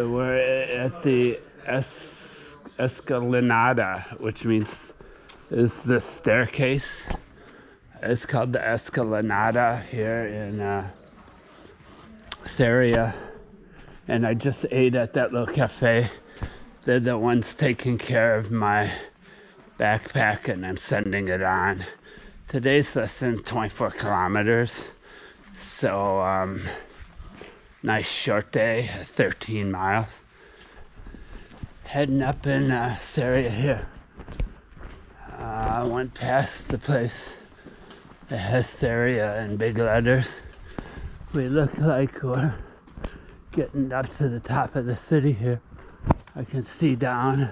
We're at the Escalinata, which means is the staircase. It's called the Escalinata here in Sarria. And I just ate at that little cafe. They're the ones taking care of my backpack, and I'm sending it on. Today's less than 24 kilometers. So, nice short day, 13 miles. Heading up in Sarria here. I went past the place that has Sarria in big letters. We look like we're getting up to the top of the city here. I can see down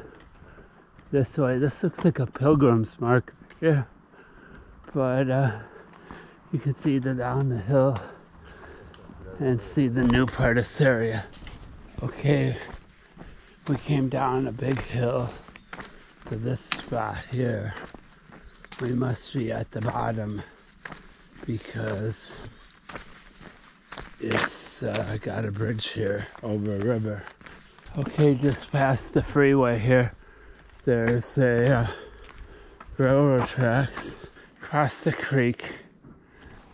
this way. This looks like a pilgrim's mark here. But you can see down the hill and see the new part of Sarria. Okay, we came down a big hill to this spot here. We must be at the bottom because it's got a bridge here over a river. Okay, just past the freeway here, there's a railroad tracks across the creek,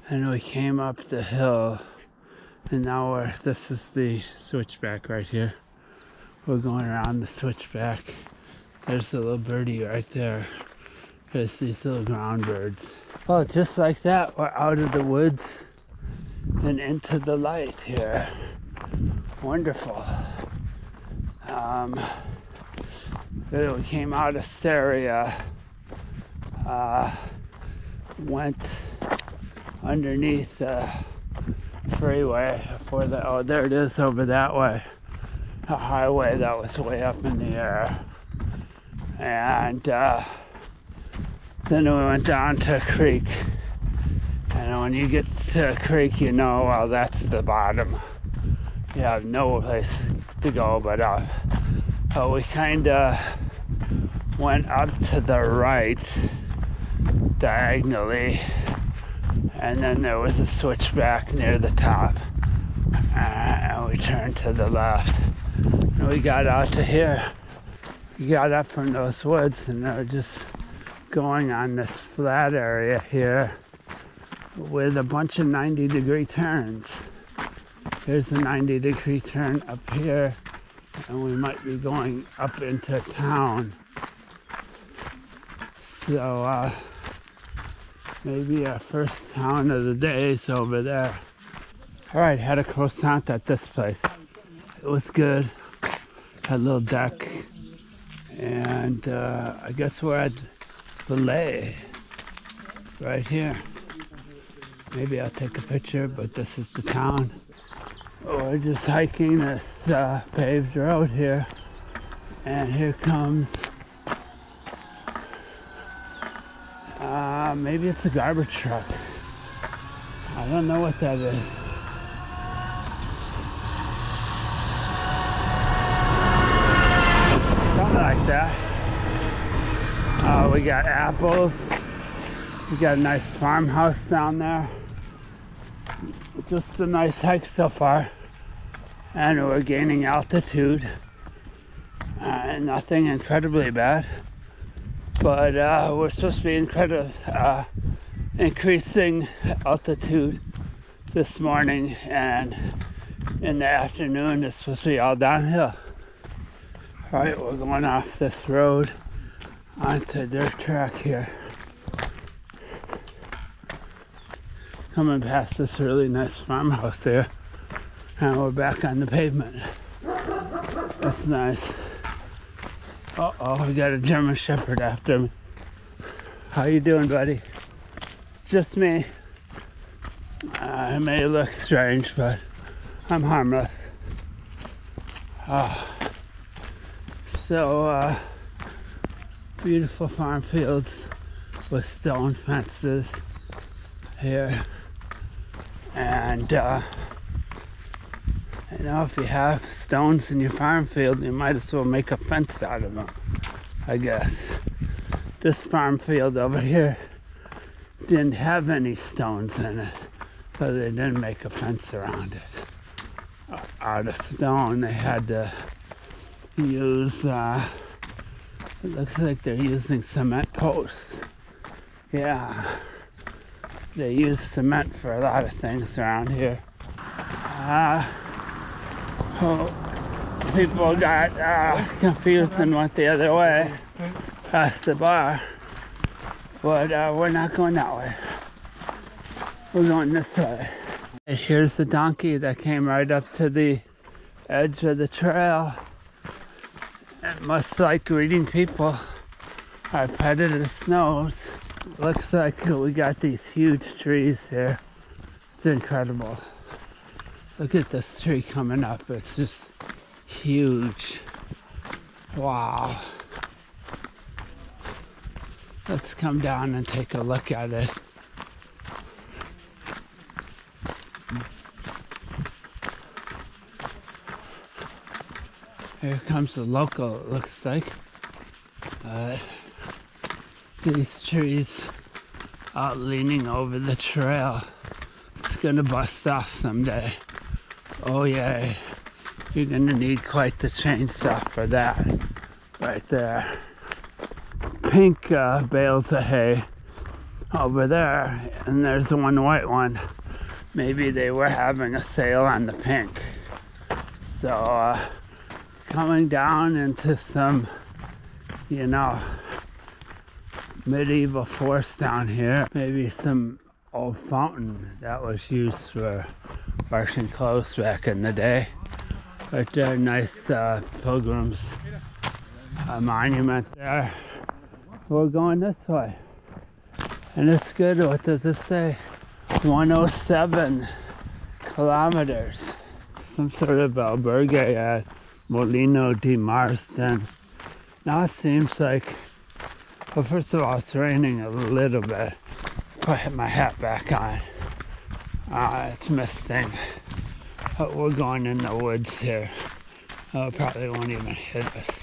and we came up the hill, and now this is the switchback right here. We're going around the switchback. There's a little birdie right there. There's these little ground birds. Oh, just like that, we're out of the woods and into the light here. Wonderful. We came out of Sarria, went underneath the freeway for the, oh, there it is over that way. A highway that was way up in the air. And then we went down to a creek. And when you get to a creek, you know, well, that's the bottom. You have no place to go, but we kind of went up to the right diagonally, and then there was a switchback near the top, and we turned to the left, and we got out to here. We got up from those woods, and they were just going on this flat area here with a bunch of 90-degree turns. Here's a 90-degree turn up here, and we might be going up into town. So maybe our first town of the day is over there. All right, had a croissant at this place. It was good. Had a little deck, and I guess we're at Vilei right here. Maybe I'll take a picture, but this is the town. We're just hiking this paved road here, and here comes, maybe it's a garbage truck. I don't know what that is. Something like that. We got apples. We got a nice farmhouse down there. Just a nice hike so far, and we're gaining altitude. Nothing incredibly bad, but we're supposed to be increasing altitude this morning, and in the afternoon it's supposed to be all downhill. All right, we're going off this road onto a dirt track here. Coming past this really nice farmhouse there, and we're back on the pavement. That's nice. Uh-oh, we got a German Shepherd after me. How you doing, buddy? Just me. I may look strange, but I'm harmless. So, beautiful farm fields with stone fences here. And you know, if you have stones in your farm field, you might as well make a fence out of them, I guess. This farm field over here didn't have any stones in it, so they didn't make a fence around it. out of stone. They had to use, it looks like they're using cement posts. Yeah, they use cement for a lot of things around here. People got confused and went the other way past the bar, but we're not going that way. We're going this way. Here's the donkey that came right up to the edge of the trail. It must like greeting people. I petted its nose. Looks like we got these huge trees here. It's incredible. Look at this tree coming up. It's just huge. Wow. Let's come down and take a look at it. Here comes the local, it looks like. These trees out leaning over the trail. It's gonna bust off someday. Oh yeah, you're gonna need quite the chainsaw for that. Right there. Pink bales of hay over there, and there's one white one. Maybe they were having a sale on the pink. So, coming down into some, you know, medieval forest down here. Maybe some old fountain that was used for washing clothes back in the day. Right there, nice pilgrims monument there. We're going this way. And it's good. What does it say? 107 kilometers. Some sort of albergue at Molino de Marsden. Now it seems like, well, first of all, it's raining a little bit. Put my hat back on. It's misting. But we're going in the woods here. Probably won't even hit us.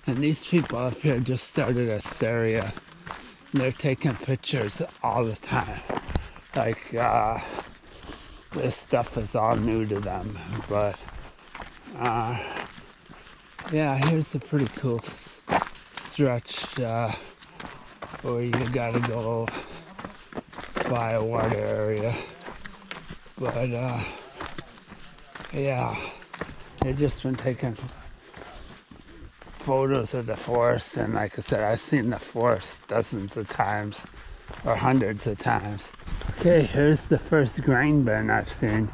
And these people up here just started a Sarria. They're taking pictures all the time. Like, this stuff is all new to them. But, yeah, here's a pretty cool stretch where you gotta go by a water area. But, yeah, they've just been taking photos of the forest, and like I said, I've seen the forest dozens of times or hundreds of times. Okay, here's the first grain bin I've seen.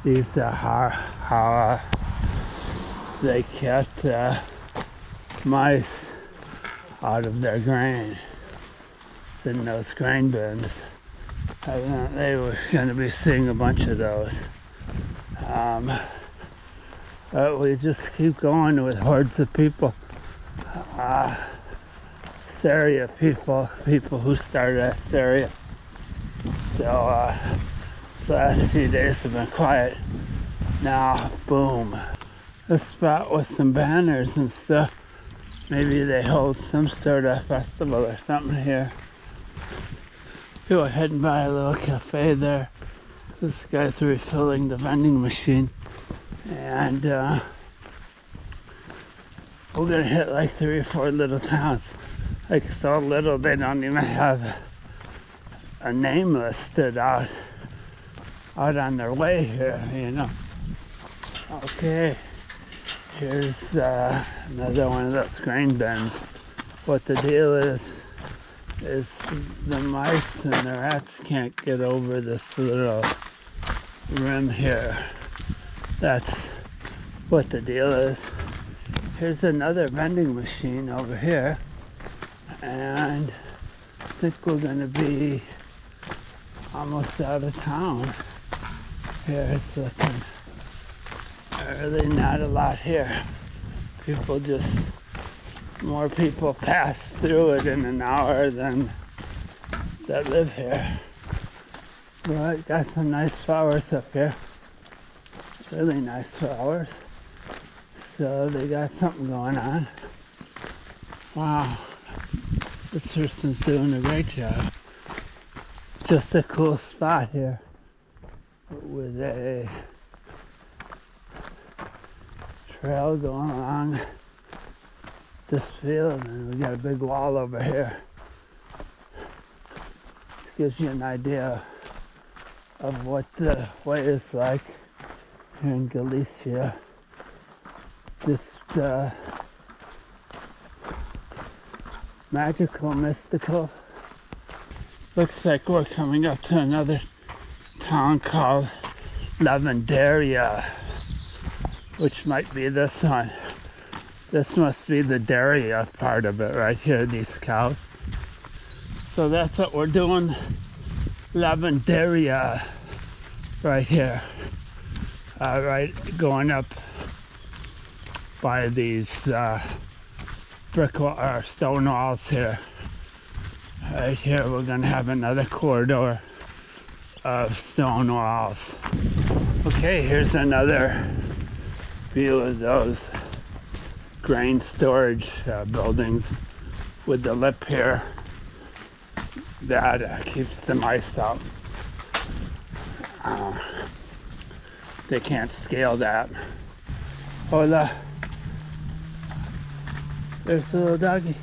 These are how they kept mice out of their grain. It's in those grain bins. They were going to be seeing a bunch of those. But we just keep going with hordes of people. Sarria people who started at Sarria. So the last few days have been quiet. Now, boom. This spot with some banners and stuff. Maybe they hold some sort of festival or something here. People are heading by a little cafe there. This guy's refilling the vending machine. And we're gonna hit like 3 or 4 little towns. Like so little they don't even have a name listed out on their way here, you know. Okay, here's another one of those grain bins. What the deal is the mice and the rats can't get over this little rim here. That's what the deal is. Here's another vending machine over here, and I think we're gonna be almost out of town. Here it's looking really not a lot here. More people pass through it in an hour than that live here. But got some nice flowers up here. Really nice flowers. So they got something going on. Wow. This person's doing a great job. Just a cool spot here with a trail going along this field, and we got a big wall over here. This gives you an idea of what the way is like here in Galicia. Just magical, mystical. Looks like we're coming up to another town called Lavanderia, which might be this one. This must be the Daria part of it right here, these cows. So that's what we're doing, Lavanderia, right here. Right, going up by these brick or stone walls here. Right here we're gonna have another corridor of stone walls. Okay, here's another view of those grain storage buildings with the lip here that keeps the mice out. They can't scale that. Hola. There's the little doggy.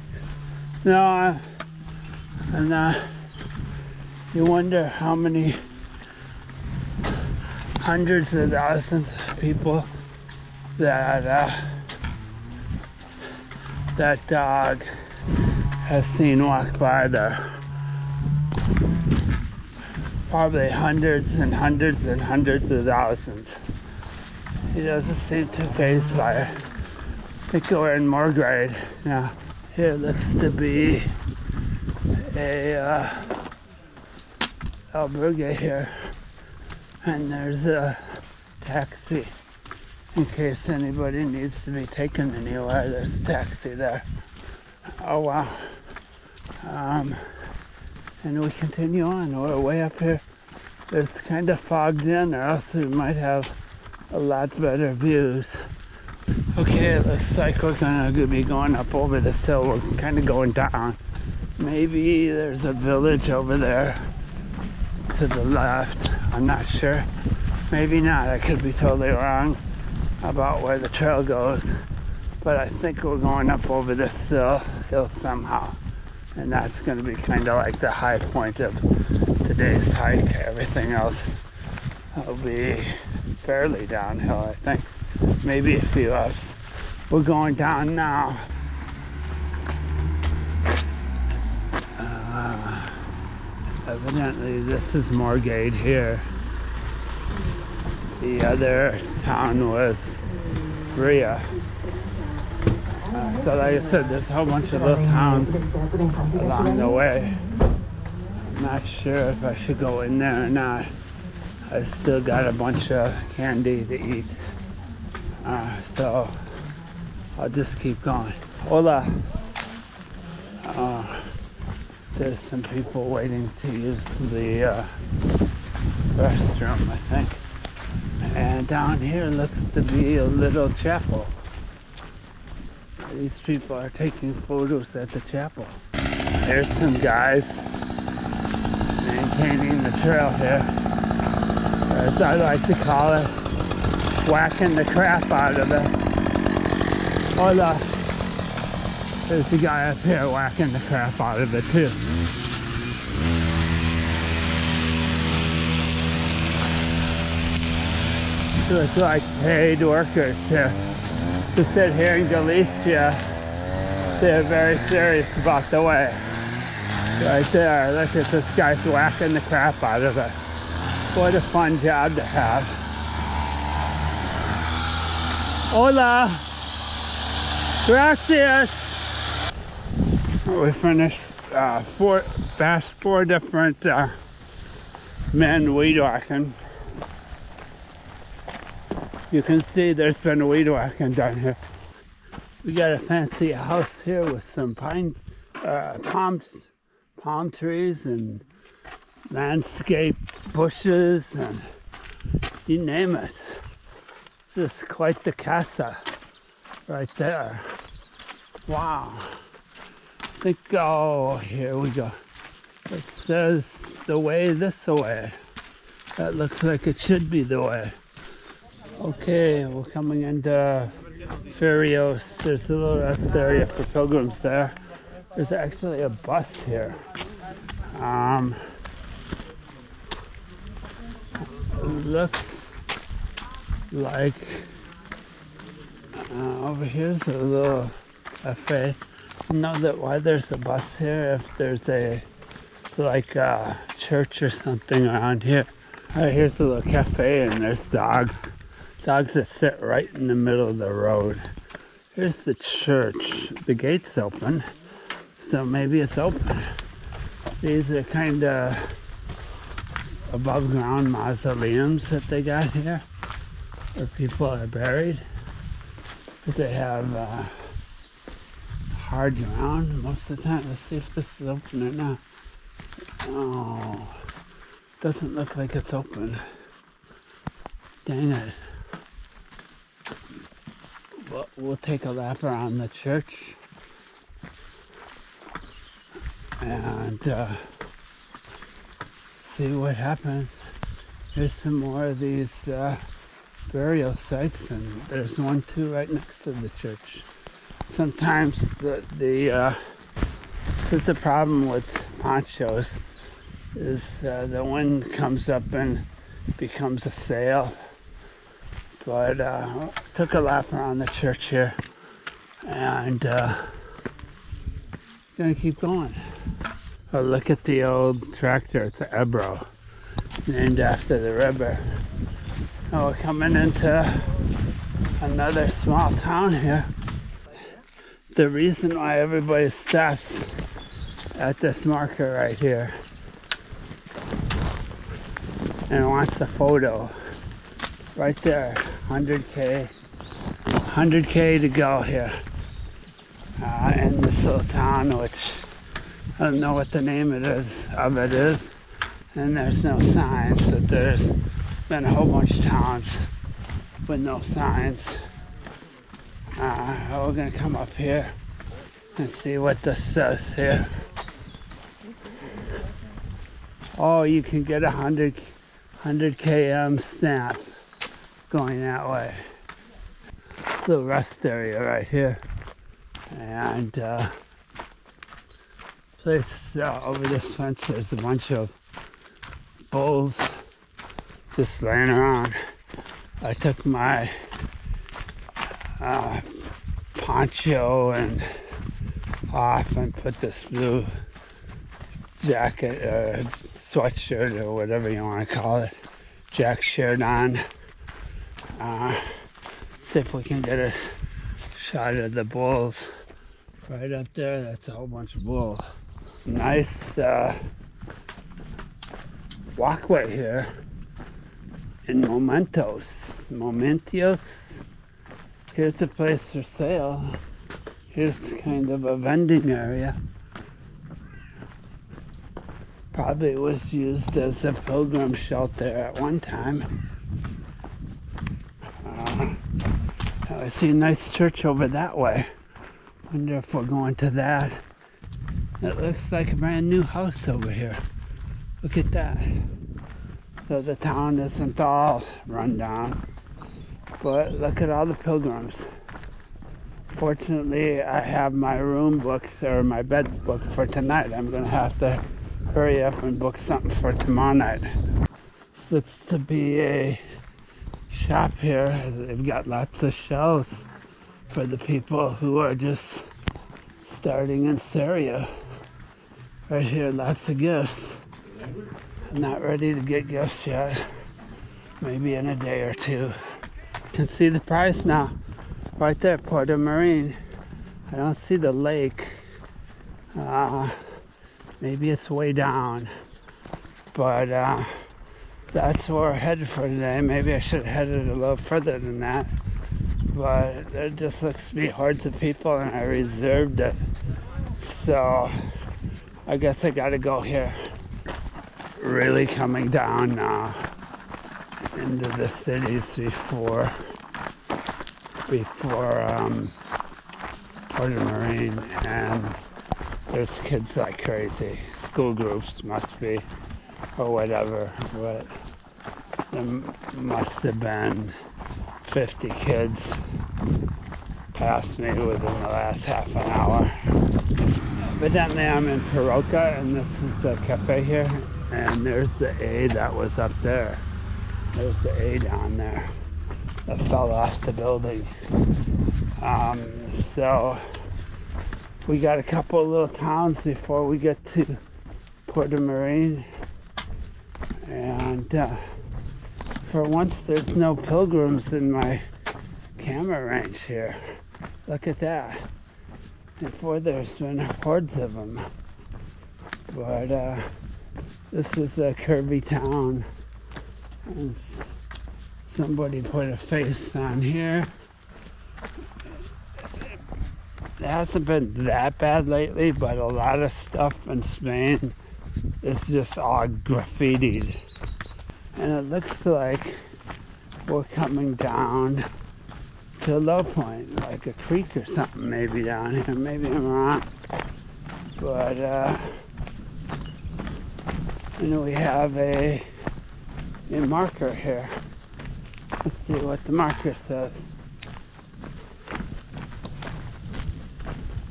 No, and you wonder how many hundreds of thousands of people that that dog has seen walk by there. Probably hundreds and hundreds and hundreds of thousands. He doesn't seem too fazed by it. I think we're in Morgade now. Here looks to be a albergue here, and there's a taxi in case anybody needs to be taken anywhere. There's a taxi there. Oh wow. And we continue on. We're way up here. It's kind of fogged in, or else we might have a lot better views. Okay, it looks like we're gonna be going up over this hill. We're kind of going down. Maybe there's a village over there to the left. I'm not sure. Maybe not. I could be totally wrong about where the trail goes. But I think we're going up over this hill somehow. And that's going to be kind of like the high point of today's hike. Everything else will be fairly downhill, I think. Maybe a few ups. We're going down now. Evidently this is Morgade here. The other town was Brea. So like I said, there's a whole bunch of little towns along the way. I'm not sure if I should go in there or not. I still got a bunch of candy to eat. So I'll just keep going. Hola. There's some people waiting to use the restroom, I think. And down here looks to be a little chapel. These people are taking photos at the chapel. There's some guys maintaining the trail here. As I like to call it, whacking the crap out of it. Hola. There's the guy up here whacking the crap out of it too. So it's like paid workers here. To sit here in Galicia, they're very serious about the way. Right there, look at this guy's whacking the crap out of it. What a fun job to have. Hola! Gracias! We finished four different men weed whacking. You can see there's been weed whacking down here. We got a fancy house here with some palm trees and landscape bushes and you name it. This is quite the casa right there. Wow. I think, oh, here we go. It says the way this way. That looks like it should be the way. Okay, we're coming into Ferios. There's a little rest area for pilgrims there. There's actually a bus here. Looks like over here's a little cafe. I don't know that why there's a bus here if there's a church or something around here. Here's a little cafe and there's dogs that sit right in the middle of the road. Here's the church. The gate's open, so maybe it's open. These are kind of above ground mausoleums that they got here where people are buried. They have hard ground most of the time. Let's see if this is open or not. Oh, doesn't look like it's open. Dang it. But we'll take a lap around the church and see what happens. Here's some more of these burial sites, and there's one too right next to the church. Sometimes this is the problem with ponchos, is the wind comes up and becomes a sail. But took a lap around the church here and gonna keep going. Oh, look at the old tractor. It's an Ebro, named after the river. Oh, we're coming into another small town here. The reason why everybody stops at this marker right here and wants a photo, right there, 100K to go here in this little town, which I don't know what the name of it is, and there's no signs, but there's been a whole bunch of towns with no signs. We're gonna come up here and see what this says here. Oh, you can get a 100 km stamp going that way. Little rest area right here, and place over this fence. There's a bunch of bulls just laying around. I took my poncho and off and put this blue jacket or sweatshirt or whatever you want to call it, jack shirt on. See if we can get a shot of the bulls right up there. That's a whole bunch of bulls. Nice walkway here in Momentos. Here's a place for sale. Here's kind of a vending area. Probably was used as a pilgrim shelter at one time. I see a nice church over that way. Wonder if we're going to that. It looks like a brand new house over here. Look at that. So the town isn't all run down, but look at all the pilgrims. Fortunately, I have my room booked, or my bed booked for tonight. I'm gonna have to hurry up and book something for tomorrow night. This looks to be a shop here. They've got lots of shelves for the people who are just starting in Sarria. Right here, lots of gifts. I'm not ready to get gifts yet. Maybe in a day or two. You can see the price now. Right there, Portomarin. I don't see the lake. Maybe it's way down. But that's where we're headed for today. Maybe I should have headed a little further than that. But there just looks to be hordes of people and I reserved it. So I guess I gotta go here. Really coming down now into the cities before Portomarin, and there's kids like crazy. School groups must be, or whatever, but there must have been 50 kids passed me within the last half an hour. Evidently I'm in Paroka, and this is the cafe here, and there's the A that was up there. There's the A down there that fell off the building. So we got a couple of little towns before we get to Portomarin, and for once there's no pilgrims in my camera range here. Look at that. Before there's been hordes of them. But this is a curvy town. And somebody put a face on here. It hasn't been that bad lately, but a lot of stuff in Spain is just all graffitied. And it looks like we're coming down to a low point, like a creek or something maybe down here. Maybe I'm wrong. But, and we have a marker here. Let's see what the marker says.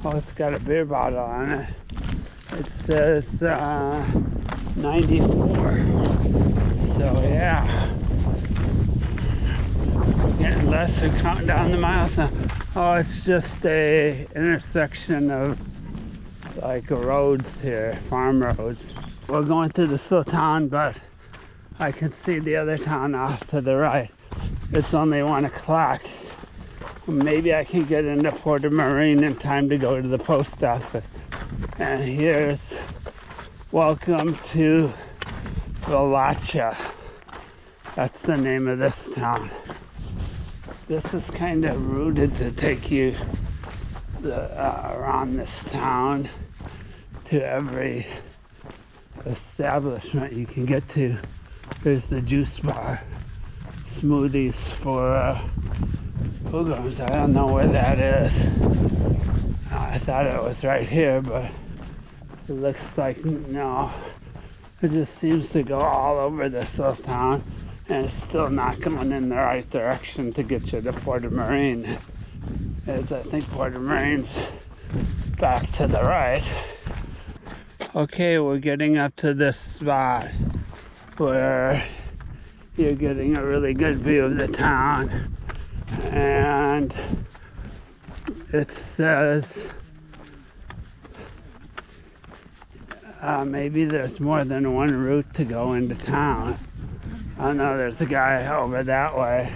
Oh, it's got a beer bottle on it. It says 94. So yeah, we're getting less. We're counting down the miles now. Oh, it's just a intersection of like roads here, farm roads. We're going through this little town, but I can see the other town off to the right. It's only 1 o'clock. Maybe I can get into Portomarin in time to go to the post office. And here's welcome to Vilacha. That's the name of this town. This is kind of rooted to take you around this town to every establishment you can get to. There's the juice bar, smoothies for pilgrims. I don't know where that is. I thought it was right here, but it looks like no. It just seems to go all over this little town, and it's still not going in the right direction to get you to Portomarin. As I think Portomarin's back to the right. Okay, we're getting up to this spot where you're getting a really good view of the town, and it says maybe there's more than one route to go into town. I know there's a guy over that way,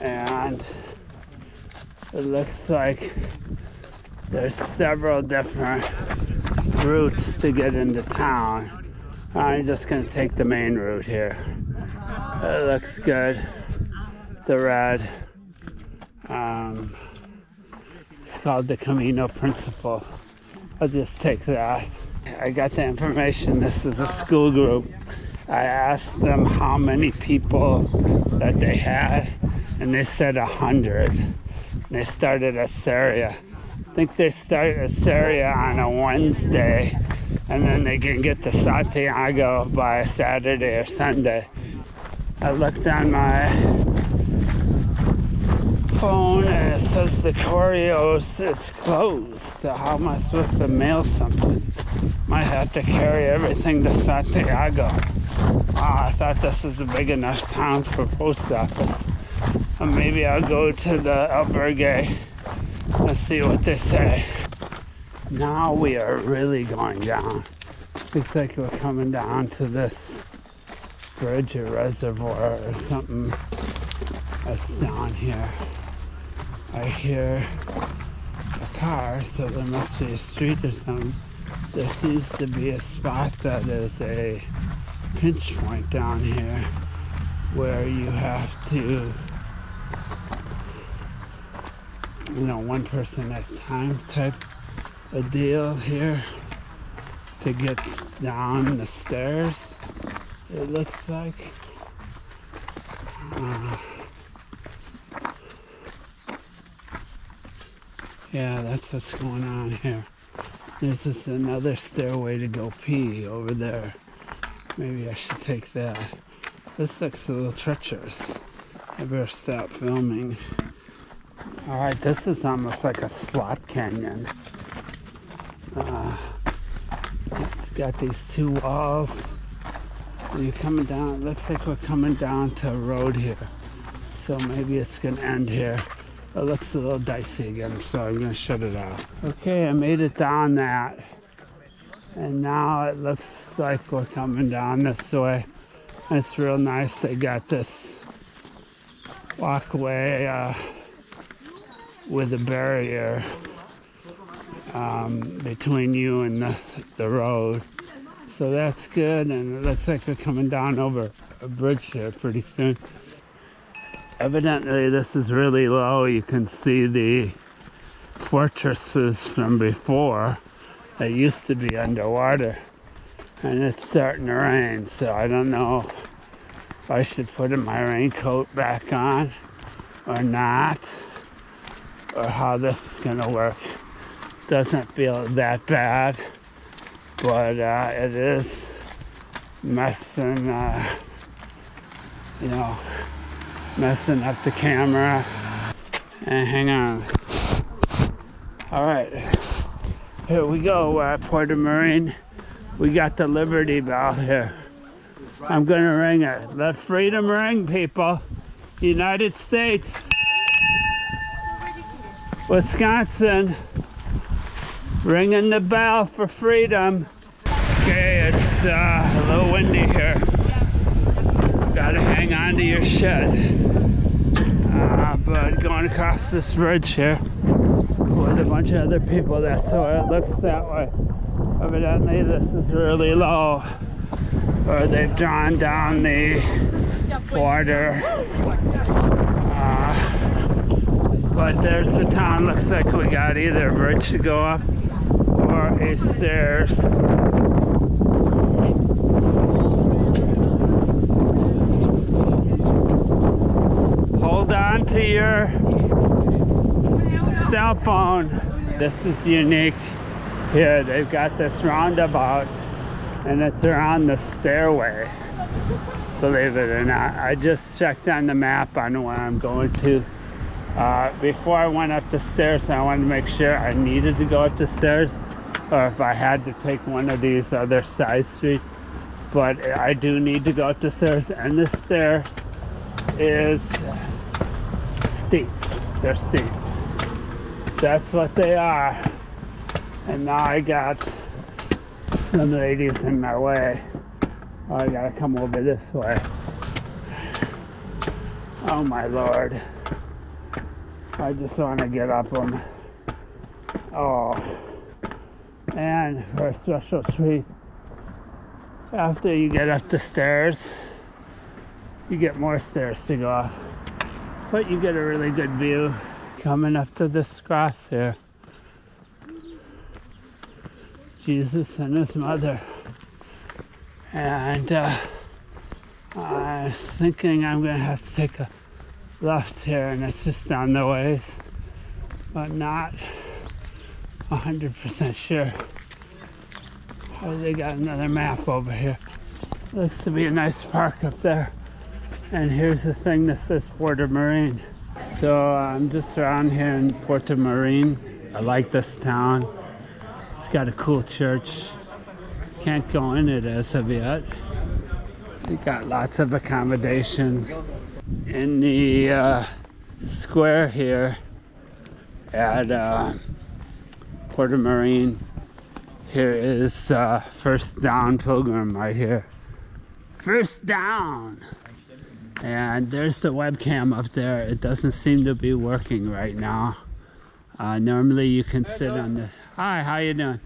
and it looks like there's several different routes to get into town. I'm just going to take the main route here. It looks good. The red. It's called the Camino Principal. I'll just take that. I got the information. This is a school group. I asked them how many people that they had, and they said 100. They started at Sarria. I think they start at Sarria on a Wednesday, and then they can get to Santiago by Saturday or Sunday. I looked on my phone and it says the Correos is closed. So how am I supposed to mail something? Might have to carry everything to Santiago. Wow, I thought this was a big enough town for post office. Or maybe I'll go to the albergue and see what they say. Now we are really going down. Looks like we're coming down to this bridge or reservoir or something that's down here. I hear a car, so there must be a street or something. There seems to be a spot that is a pinch point down here where you have to, one person at a time type of deal here to get down the stairs, it looks like. Yeah, that's what's going on here. There's just another stairway to go pee over there. Maybe I should take that. This looks a little treacherous. I better stop filming. All right, this is almost like a slot canyon. It's got these two walls. And you're coming down, it looks like we're coming down to a road here. So maybe it's gonna end here. It looks a little dicey again, so I'm gonna shut it off. Okay, I made it down that. And now it looks like we're coming down this way. And it's real nice. They got this walkway with a barrier between you and the road. So that's good, and it looks like we're coming down over a bridge here pretty soon. Evidently this is really low. You can see the fortresses from before that used to be underwater, and it's starting to rain, so I don't know if I should put my raincoat back on or not, or how this is gonna work. Doesn't feel that bad, but it is messing, messing up the camera. And hang on. All right, here we go. We're at Portomarin. We got the Liberty Bell here. I'm gonna ring it. Let freedom ring, people. United States, Wisconsin, ringing the bell for freedom. Okay, it's a little windy here. Gotta hang on to your shit. But going across this bridge here with a bunch of other people, that's why it looks that way. Evidently this is really low, or they've drawn down the border. But there's the town. Looks like we got either a bridge to go up or a stairs. Hold on to your cell phone. This is unique here. They've got this roundabout and it's around the stairway, believe it or not. I just checked on the map on where I'm going to. Before I went up the stairs, I wanted to make sure I needed to go up the stairs or if I had to take one of these other side streets. But I do need to go up the stairs, and the stairs is steep. They're steep. That's what they are. And now I got some ladies in my way. Oh, I gotta come over this way. Oh my Lord. I just want to get up them. Oh. And for a special treat, after you get up the stairs, you get more stairs to go up. But you get a really good view coming up to this cross here. Jesus and his mother. And I was thinking I'm gonna have to take a left here, and it's just down the ways, but not 100% sure. Oh, they got another map over here. Looks to be a nice park up there. And here's the thing that says Portomarin. So I'm just around here in Portomarin. I like this town. It's got a cool church. Can't go in it as of yet. They got lots of accommodation. In the square here at Portomarin, here is First Down Pilgrim right here. First Down! And there's the webcam up there. It doesn't seem to be working right now. Normally you can sit on the... Hi, how you doing?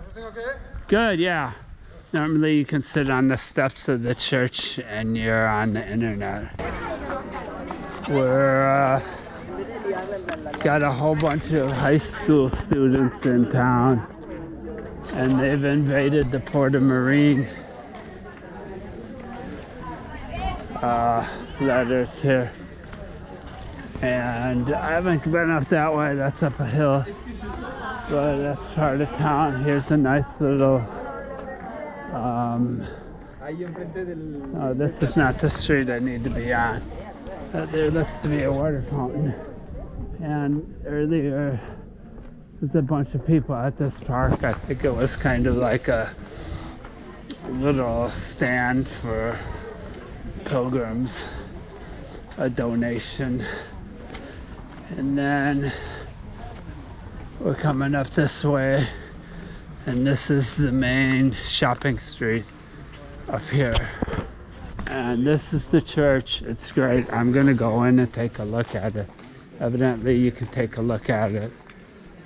Everything okay? Good, yeah. Normally you can sit on the steps of the church and you're on the internet. We're got a whole bunch of high school students in town, and they've invaded the Portomarin letters here. And I haven't been up that way. That's up a hill, but that's part of town. Here's a nice little oh, this is not the street I need to be on. There looks to be a water fountain. And earlier, there's a bunch of people at this park. I think it was kind of like a little stand for pilgrims, a donation. And then we're coming up this way, and this is the main shopping street up here. And this is the church. It's great. I'm gonna go in and take a look at it. Evidently you can take a look at it,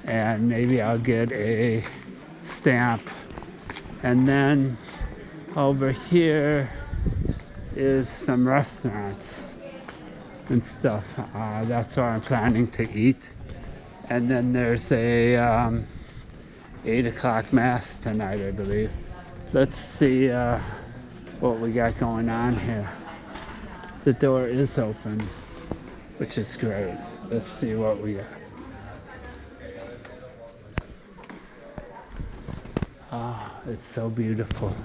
and maybe I'll get a stamp. And then over here is some restaurants and stuff. That's where I'm planning to eat. And then there's a 8 o'clock mass tonight, I believe. Let's see what we got going on here. The door is open, which is great. Let's see what we got. Oh, it's so beautiful.